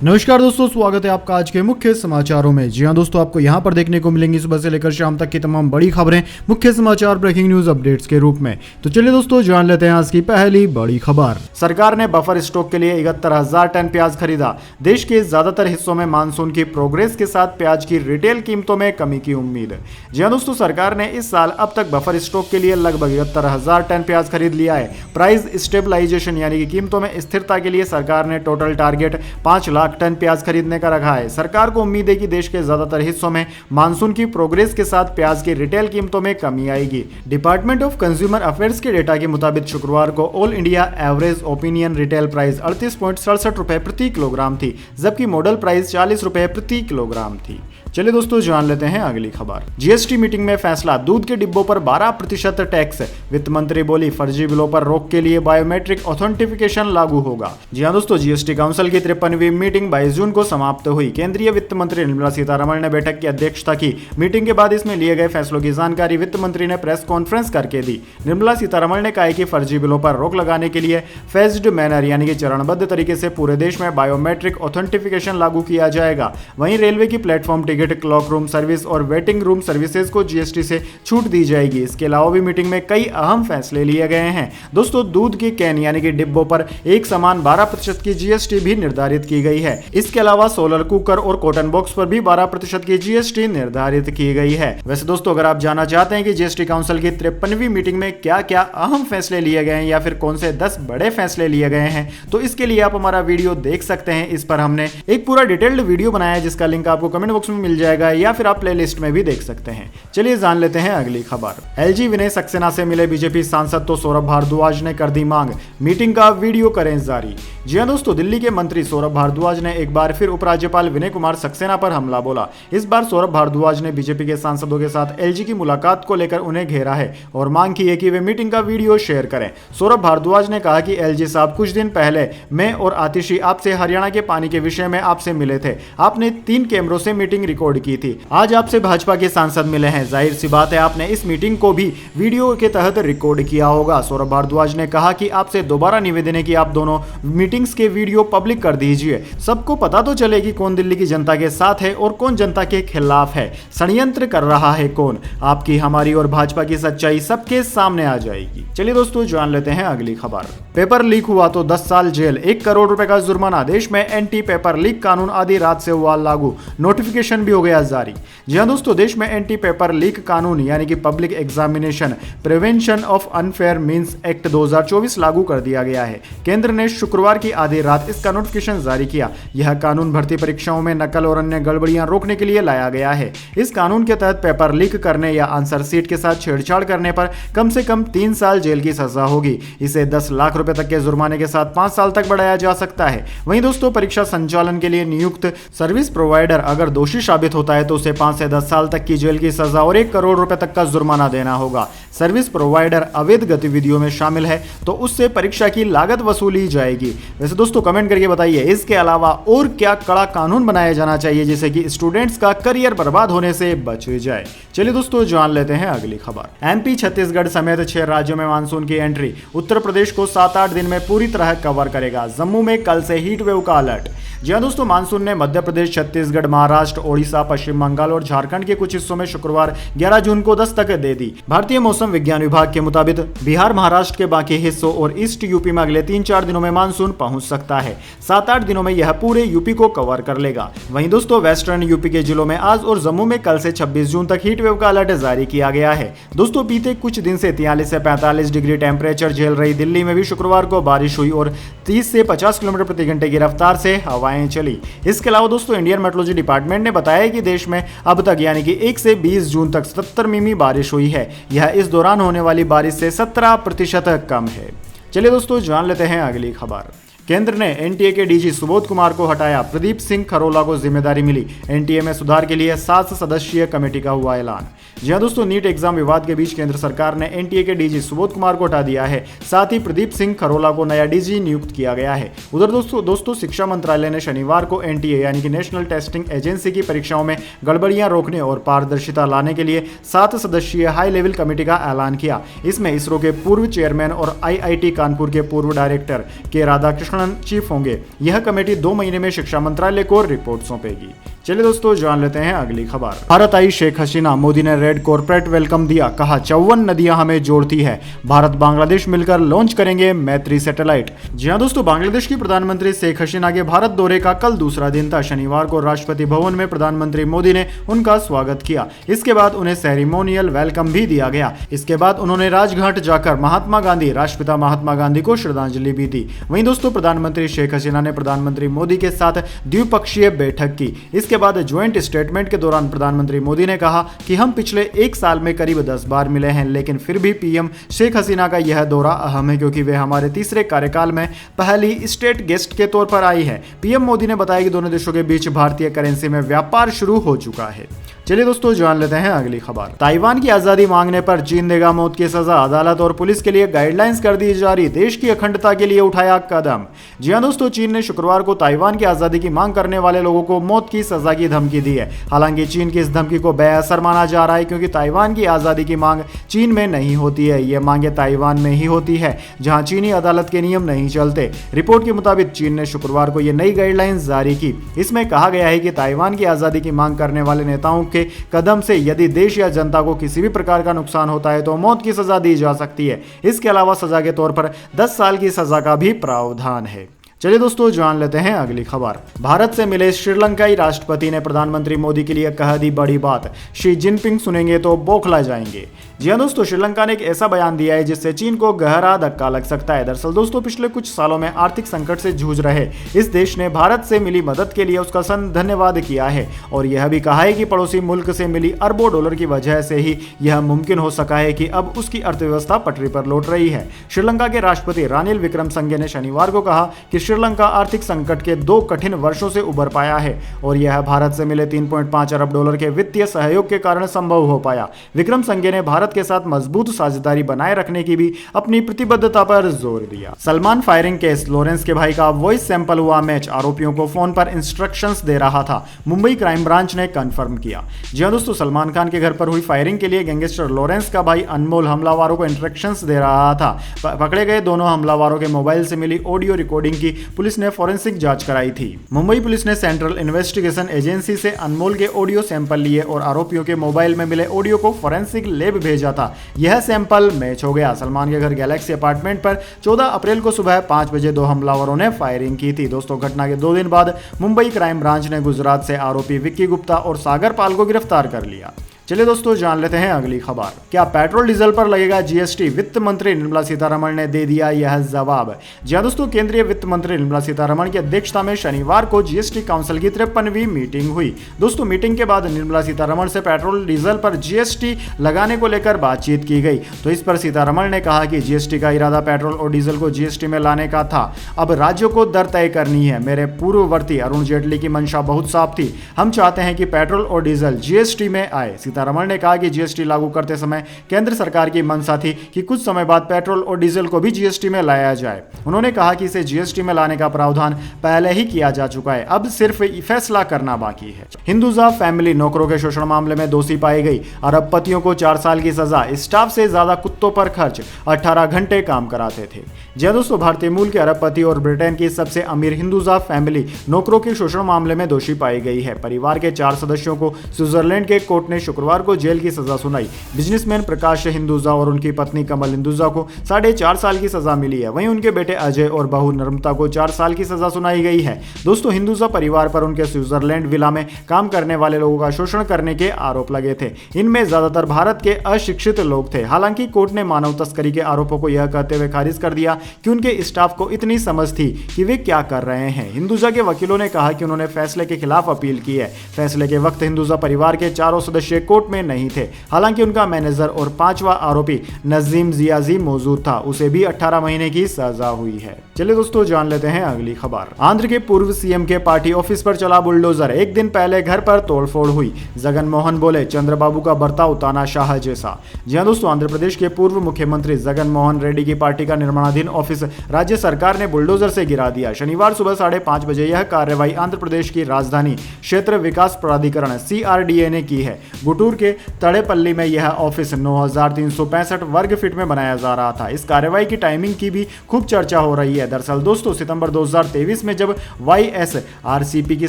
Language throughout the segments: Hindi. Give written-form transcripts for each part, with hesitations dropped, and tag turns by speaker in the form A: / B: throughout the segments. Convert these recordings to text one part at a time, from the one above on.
A: नमस्कार दोस्तों, स्वागत है आपका आज के मुख्य समाचारों में। जी हां दोस्तों, आपको यहां पर देखने को मिलेंगी सुबह से लेकर शाम तक की तमाम बड़ी खबरें मुख्य समाचार ब्रेकिंग न्यूज अपडेट्स के रूप में। तो चलिए दोस्तों, जान लेते हैं आज की पहली बड़ी खबर। सरकार ने बफर स्टॉक के लिए 71,000 टन प्याज खरीदा। देश के ज्यादातर हिस्सों में मानसून की प्रोग्रेस के साथ प्याज की रिटेल कीमतों में कमी की उम्मीद। जी हां दोस्तों, सरकार ने इस साल अब तक बफर स्टॉक के लिए लगभग 71,000 टन प्याज खरीद लिया है। प्राइस स्टेबलाइजेशन यानी कि कीमतों में स्थिरता के लिए सरकार ने टोटल टारगेट 5 लाख टन प्याज खरीदने का रखा है। सरकार को उम्मीद है कि देश के ज्यादातर हिस्सों में मानसून की प्रोग्रेस के साथ प्याज की रिटेल कीमतों में कमी आएगी। डिपार्टमेंट ऑफ कंज्यूमर अफेयर्स के डेटा के मुताबिक शुक्रवार को all India average opinion retail price 38.67 रुपए प्रति किलोग्राम थी, जबकि मॉडल प्राइस 40 रुपए प्रति किलोग्राम थी। चलिए दोस्तों, जान लेते हैं अगली खबर। जीएसटी मीटिंग में फैसला, दूध के डिब्बों पर 12% टैक्स। वित्त मंत्री बोली, फर्जी बिलों पर रोक के लिए बायोमेट्रिक ऑथेंटिफिकेशन लागू होगा। जी हां दोस्तों, जीएसटी काउंसिल की 53वीं मीटिंग 22 जून को समाप्त हुई। केंद्रीय वित्त मंत्री निर्मला सीतारमण ने बैठक की अध्यक्षता की। मीटिंग के बाद इसमें लिए गए फैसलों की जानकारी वित्त मंत्री ने प्रेस कॉन्फ्रेंस करके दी। निर्मला सीतारमण ने कहा कि फर्जी बिलों पर रोक लगाने के लिए फेज्ड मैनर यानी कि चरणबद्ध तरीके से पूरे देश में बायोमेट्रिक ऑथेंटिफिकेशन लागू किया जाएगा। वहीं रेलवे की platform ticket, clock room service और वेटिंग रूम सर्विसेज को जीएसटी से छूट दी जाएगी। इसके अलावा भी मीटिंग में कई अहम फैसले लिए गए हैं। दोस्तों, दूध के कैन यानी कि डिब्बों पर एक समान 12% की जीएसटी भी निर्धारित की गई है। इसके अलावा सोलर कुकर और कॉटन बॉक्स पर भी 12% की जीएसटी निर्धारित की गई है। वैसे दोस्तों, अगर आप जानना चाहते हैं कि जीएसटी काउंसिल की 53वीं मीटिंग में क्या क्या अहम फैसले लिए गए हैं या फिर कौन से 10 बड़े फैसले लिए गए हैं, तो इसके लिए आप हमारा वीडियो देख सकते हैं। इस पर हमने एक पूरा डिटेल्ड वीडियो बनाया है, जिसका लिंक आपको कमेंट बॉक्स में मिल जाएगा या फिर आप प्लेलिस्ट में भी देख सकते हैं। चलिए जान लेते हैं अगली खबर। एलजी विनय सक्सेना से मिले बीजेपी सांसद तो सौरभ भारद्वाज ने कर दी मांग, मीटिंग का वीडियो करें जारी। जी हां दोस्तों, दिल्ली के मंत्री सौरभ भारद्वाज ने एक बार फिर उपराज्यपाल विनय कुमार सक्सेना पर हमला बोला। इस बार सौरभ भारद्वाज ने बीजेपी के सांसदों के साथ एलजी की मुलाकात को लेकर उन्हें घेरा है और मांग की है कि वे मीटिंग का वीडियो शेयर करें। सौरभ भारद्वाज ने कहा कि एलजी साहब, कुछ दिन पहले मैं और आतिशी आपसे हरियाणा के पानी के विषय में आपसे मिले थे। आपने 3 कैमरों से मीटिंग रिकॉर्ड की थी। आज आपसे भाजपा के सांसद मिले हैं, जाहिर सी बात है आपने इस मीटिंग को भी वीडियो के तहत रिकॉर्ड किया होगा। सौरभ भारद्वाज ने कहा कि आपसे दोबारा निवेदन है कि आप दोनों मीटिंग्स के वीडियो पब्लिक कर दीजिए। सबको पता तो चले कि कौन दिल्ली की जनता के साथ है और कौन जनता के खिलाफ है। षड्यंत्र कर रहा है कौन। आपकी, हमारी और भाजपा की सच्चाई सबके सामने आ जाएगी। चलिए दोस्तों, जान लेते हैं अगली खबर। पेपर लीक हुआ तो 10 साल जेल, 1 करोड़ रुपए का जुर्माना। देश में एंटी पेपर लीक कानून आधी रात से हुआ लागू, नोटिफिकेशन भी हो गया जारी। जी हां दोस्तों, देश में एंटी पेपर लीक कानून यानी कि public examination prevention of unfair means act 2024 लागू कर दिया गया है। केंद्र ने शुक्रवार की आधी रात इसका नोटिफिकेशन जारी किया। यह कानून भर्ती परीक्षाओं में नकल और अन्य गड़बड़ियां रोकने के लिए लाया गया है। इस कानून के तहत पेपर लीक करने या आंसर सीट के साथ छेड़छाड़ करने पर कम से कम 3 साल जेल की सजा होगी। इसे 10 लाख रुपए तक के जुर्माने के साथ 5 साल तक बढ़ाया जा सकता है। वहीं दोस्तों, परीक्षा संचालन के लिए नियुक्त सर्विस प्रोवाइडर अगर दोषी साबित होता है तो उसे 5 से 10 साल तक की जेल की सजा और 1 करोड़ रुपए तक का जुर्माना देना होगा। सर्विस प्रोवाइडर अवैध गतिविधियों में शामिल है तो उससे परीक्षा की लागत वसूली जाएगी। वैसे दोस्तों, कमेंट करके बताइए इसके अलावा और क्या कड़ा कानून बनाया जाना चाहिए जिससे कि स्टूडेंट्स का करियर बर्बाद होने से बच जाए। चलिए दोस्तों, जान लेते हैं अगली खबर। एमपी, छत्तीसगढ़ समेत 6 राज्यों में मानसून की एंट्री। उत्तर प्रदेश को 7-8 दिन में पूरी तरह कवर करेगा। जम्मू में कल से हीट वेव का अलर्ट। जी हां दोस्तों, मानसून ने मध्य प्रदेश, छत्तीसगढ़, महाराष्ट्र, ओडिशा, पश्चिम बंगाल और झारखंड के कुछ हिस्सों में शुक्रवार 11 जून को दस्तक दे दी। भारतीय मौसम विज्ञान विभाग के मुताबिक बिहार, महाराष्ट्र के बाकी हिस्सों और ईस्ट यूपी में अगले 3-4 दिनों में मानसून पहुंच सकता है। 7-8 दिनों में यह पूरे यूपी को कवर कर लेगा। वहीं दोस्तों, वेस्टर्न यूपी के जिलों में आज और जम्मू में कल से 26 जून तक हीट वेव का अलर्ट जारी किया गया है। दोस्तों, बीते कुछ दिन से 43 से 45 डिग्री टेम्परेचर झेल रही दिल्ली में भी शुक्रवार को बारिश हुई और 30 से 50 किलोमीटर प्रति घंटे की रफ्तार से हवाएं चली। इसके अलावा दोस्तों, इंडियन मेट्रोलॉजी डिपार्टमेंट ने बताया कि देश में अब तक यानी कि 1 से 20 जून तक 77 मिमी बारिश हुई है। यह इस दौरान होने वाली बारिश से 17% कम है। चलिए दोस्तों, जान लेते हैं अगली खबर। केंद्र ने एनटीए के डीजी सुबोध कुमार को हटाया, प्रदीप सिंह खरोला को जिम्मेदारी मिली। एनटीए में सुधार के लिए 7 सदस्यीय कमेटी का हुआ ऐलान। जी हां दोस्तों, नीट एग्जाम विवाद के बीच केंद्र सरकार ने एनटीए के डीजी सुबोध कुमार को हटा दिया है। साथ ही प्रदीप सिंह खरोला को नया डीजी नियुक्त किया गया है। उधर दोस्तों शिक्षा मंत्रालय ने शनिवार को एनटीए यानी कि नेशनल टेस्टिंग एजेंसी की परीक्षाओं में गड़बड़ियां रोकने और पारदर्शिता लाने के लिए 7 सदस्यीय हाई लेवल कमेटी का ऐलान किया। इसमें इसरो के पूर्व चेयरमैन और आईआईटी कानपुर के पूर्व डायरेक्टर के राधाकृष्णन संरक्षण चीफ होंगे। यह कमेटी 2 महीने में शिक्षा मंत्रालय को रिपोर्ट सौंपेगी। चलिए दोस्तों जान लेते हैं अगली खबर। भारत आई शेख हसीना, मोदी ने रेड कॉर्पोरेट वेलकम दिया, कहा 54 नदियां हमें जोड़ती है, भारत बांग्लादेश मिलकर लॉन्च करेंगे मैत्री सैटेलाइट। जी हां दोस्तों, बांग्लादेश की प्रधानमंत्री शेख हसीना के भारत दौरे का कल दूसरा दिन था। शनिवार को राष्ट्रपति भवन में प्रधानमंत्री मोदी ने उनका स्वागत किया। इसके बाद उन्हें सेरेमोनियल वेलकम भी दिया गया। इसके बाद उन्होंने राजघाट जाकर महात्मा गांधी, राष्ट्रपिता महात्मा गांधी को श्रद्धांजलि भी दी। वहीं दोस्तों प्रधानमंत्री शेख हसीना ने प्रधानमंत्री मोदी के साथ द्विपक्षीय बैठक की। इसके बाद ज्वाइंट स्टेटमेंट के दौरान प्रधानमंत्री मोदी ने कहा कि हम पिछले 1 साल में करीब 10 बार मिले हैं, लेकिन फिर भी पीएम शेख हसीना का यह दौरा अहम है क्योंकि वे हमारे तीसरे कार्यकाल में पहली स्टेट गेस्ट के तौर पर आई है। पीएम मोदी ने बताया कि दोनों देशों के बीच भारतीय करेंसी में व्यापार शुरू हो चुका है। चलिए दोस्तों जान लेते हैं अगली खबर। ताइवान की आजादी मांगने पर चीन देगा मौत की सजा, अदालत और पुलिस के लिए गाइडलाइंस कर दी जारी, देश की अखंडता के लिए उठाया कदम। जी हां दोस्तों, चीन ने शुक्रवार को ताइवान की आजादी की मांग करने वाले लोगों को मौत की सजा की धमकी दी है। हालांकि चीन की इस धमकी को बेअसर माना जा रहा है क्योंकि ताइवान की आजादी की मांग चीन में नहीं होती है, ये मांगे ताइवान में ही होती है जहां चीनी अदालत के नियम नहीं चलते। रिपोर्ट के मुताबिक चीन ने शुक्रवार को यह नई गाइडलाइंस जारी की। इसमें कहा गया है कि ताइवान की आजादी की मांग करने वाले नेताओं के कदम से यदि देश या जनता को किसी भी प्रकार का नुकसान होता है तो मौत की सजा दी जा सकती है। इसके अलावा सजा के तौर पर 10 साल की सजा का भी प्रावधान है। चलिए दोस्तों जान लेते हैं अगली खबर। भारत से मिले श्रीलंकाई राष्ट्रपति ने प्रधानमंत्री मोदी के लिए कह दी बड़ी बात, शी जिनपिंग सुनेंगे तो बौखला जाएंगे। जी हां दोस्तों, श्रीलंका ने एक ऐसा बयान दिया है जिससे चीन को गहरा धक्का लग सकता है। दरअसल दोस्तों, पिछले कुछ सालों में आर्थिक संकट से जूझ रहे इस देश ने भारत से मिली मदद के लिए उसका धन्यवाद किया है और यह भी कहा है कि पड़ोसी मुल्क से मिली अरबों डॉलर की वजह से ही यह मुमकिन हो सका है कि अब उसकी अर्थव्यवस्था पटरी पर लौट रही है। श्रीलंका के राष्ट्रपति रानिल विक्रमसिंघे ने शनिवार को कहा कि श्रीलंका आर्थिक संकट के 2 कठिन वर्षों से उबर पाया है और यह भारत से मिले 3.5 अरब डॉलर के वित्तीय सहयोग के कारण संभव हो पाया। विक्रमसिंघे ने भारत के साथ मजबूत साझेदारी बनाए रखने की भी अपनी प्रतिबद्धता पर जोर दिया। सलमान फायरिंग केस, लॉरेंस के भाई का वॉइस सैंपल हुआ मैच, आरोपियों को फोन पर इंस्ट्रक्शंस दे रहा था, मुंबई क्राइम ब्रांच ने कंफर्म किया। जी हां दोस्तों, सलमान खान के घर पर हुई फायरिंग के लिए गैंगस्टर लॉरेंस का भाई अनमोल हमलावरों को इंस्ट्रक्शंस दे रहा था। पकड़े गए दोनों हमलावरों के मोबाइल से मिली ऑडियो रिकॉर्डिंग की पुलिस ने फॉरेंसिक जांच कराई थी। मुंबई पुलिस ने सेंट्रल इन्वेस्टिगेशन एजेंसी से अनमोल के ऑडियो सैंपल लिए और आरोपियों के मोबाइल में मिले ऑडियो को फॉरेंसिक लैब भेजा था। यह सैंपल मैच हो गया। सलमान के घर गैलेक्सी अपार्टमेंट पर 14 अप्रैल को सुबह 5 बजे 2 हमलावरों ने फायरिंग की थी। दोस्तों, घटना के 2 दिन बाद मुंबई क्राइम ब्रांच ने गुजरात से आरोपी विक्की गुप्ता और सागर पाल को गिरफ्तार कर लिया। चलिए दोस्तों जान लेते हैं अगली खबर। क्या पेट्रोल डीजल पर लगेगा जीएसटी? वित्त मंत्री निर्मला सीतारमण ने दे दिया यह जवाब। जी हां दोस्तों, केंद्रीय वित्त मंत्री निर्मला सीतारमण की अध्यक्षता में शनिवार को जीएसटी काउंसिल की 53वीं मीटिंग हुई। दोस्तों, मीटिंग के बाद निर्मला सीतारमण से पेट्रोल डीजल पर जीएसटी लगाने को लेकर बातचीत की गई। तो इस पर सीतारमण ने कहा कि जीएसटी का इरादा पेट्रोल और डीजल को जीएसटी में लाने का था, अब राज्यों को दर तय करनी है। मेरे पूर्ववर्ती अरुण जेटली की मंशा बहुत साफ थी, हम चाहते हैं कि पेट्रोल और डीजल जीएसटी में आए। सीतारमण ने कहा कि जीएसटी लागू करते समय केंद्र सरकार की मंशा थी कि कुछ समय बाद पेट्रोल और डीजल को भी जीएसटी में लाया जाए। उन्होंने कहा कि इसे जीएसटी में लाने का प्रावधान पहले ही किया जा चुका है, अब सिर्फ फैसला करना बाकी है। हिंदुजा फैमिली नौकरों के शोषण मामले में दोषी पाई गई, अरबपतियों को 4 साल की सजा, स्टाफ से ज्यादा कुत्तों पर खर्च, 18 घंटे काम कराते थे। जी दोस्तों, भारतीय मूल के अरबपति और ब्रिटेन की सबसे अमीर हिंदुजा फैमिली नौकरों के शोषण मामले में दोषी पाई गई है। परिवार के 4 सदस्यों को स्विट्जरलैंड के कोर्ट ने शुक्रवार को जेल की सजा सुनाई। बिजनेसमैन प्रकाश हिंदुजा और उनकी पत्नी कमल हिंदुजा को 4.5 साल की सजा मिली है। वहीं उनके बेटे अजय और बहू नर्मता को 4 साल की सजा सुनाई गई है। दोस्तों, हिंदुजा परिवार पर उनके स्विट्जरलैंड विला में काम करने वाले लोगों का शोषण करने के आरोप लगे थे। इनमें ज्यादातर भारत के अशिक्षित लोग थे। हालांकि कोर्ट ने मानव तस्करी के आरोपों को यह कहते हुए खारिज कर दिया कि उनके स्टाफ को इतनी समझ थी कि वे क्या कर रहे हैं। हिंदुजा के वकीलों ने कहा कि उन्होंने फैसले के खिलाफ अपील की है। फैसले के वक्त हिंदुजा परिवार के 4 सदस्य कोर्ट में नहीं थे। हालांकि उनका मैनेजर और 5वां आरोपी नजीम जियाजी मौजूद था, उसे भी 18 महीने की सजा हुई है। चलिए दोस्तों जान लेते हैं अगली खबर। आंध्र के पूर्व सीएम के पार्टी ऑफिस पर चला बुलडोजर, एक दिन पहले घर पर तोड़फोड़ हुई। जगन मोहन बोले, चंद्रबाबू का बर्ताव तानाशाह जैसा। जी हां दोस्तों, आंध्र प्रदेश के पूर्व मुख्यमंत्री जगन मोहन रेड्डी की पार्टी का निर्माणाधीन ऑफिस राज्य सरकार ने बुलडोजर से गिरा दिया। शनिवार सुबह 5:30 बजे यह कार्रवाई आंध्र प्रदेश की राजधानी क्षेत्र विकास प्राधिकरण CRDA ने की है। गुंटूर बेंगलुरु के तड़ेपल्ली में यह ऑफिस 9,365 वर्ग फीट में बनाया जा रहा था। इस कार्रवाई की टाइमिंग की भी खूब चर्चा हो रही है। दरअसल दोस्तों सितंबर 2023 में जब YSRCP की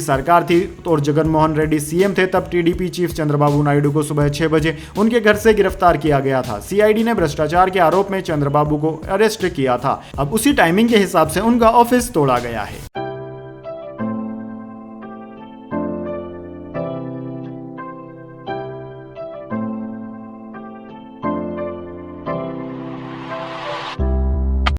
A: सरकार थी और जगनमोहन रेड्डी सीएम थे, तब टीडीपी चीफ चंद्रबाबू नायडू को सुबह 6 बजे उनके घर से गिरफ्तार किया गया था। सीआईडी ने भ्रष्टाचार के आरोप में चंद्रबाबू को अरेस्ट किया था। अब उसी टाइमिंग के हिसाब से उनका ऑफिस तोड़ा गया है।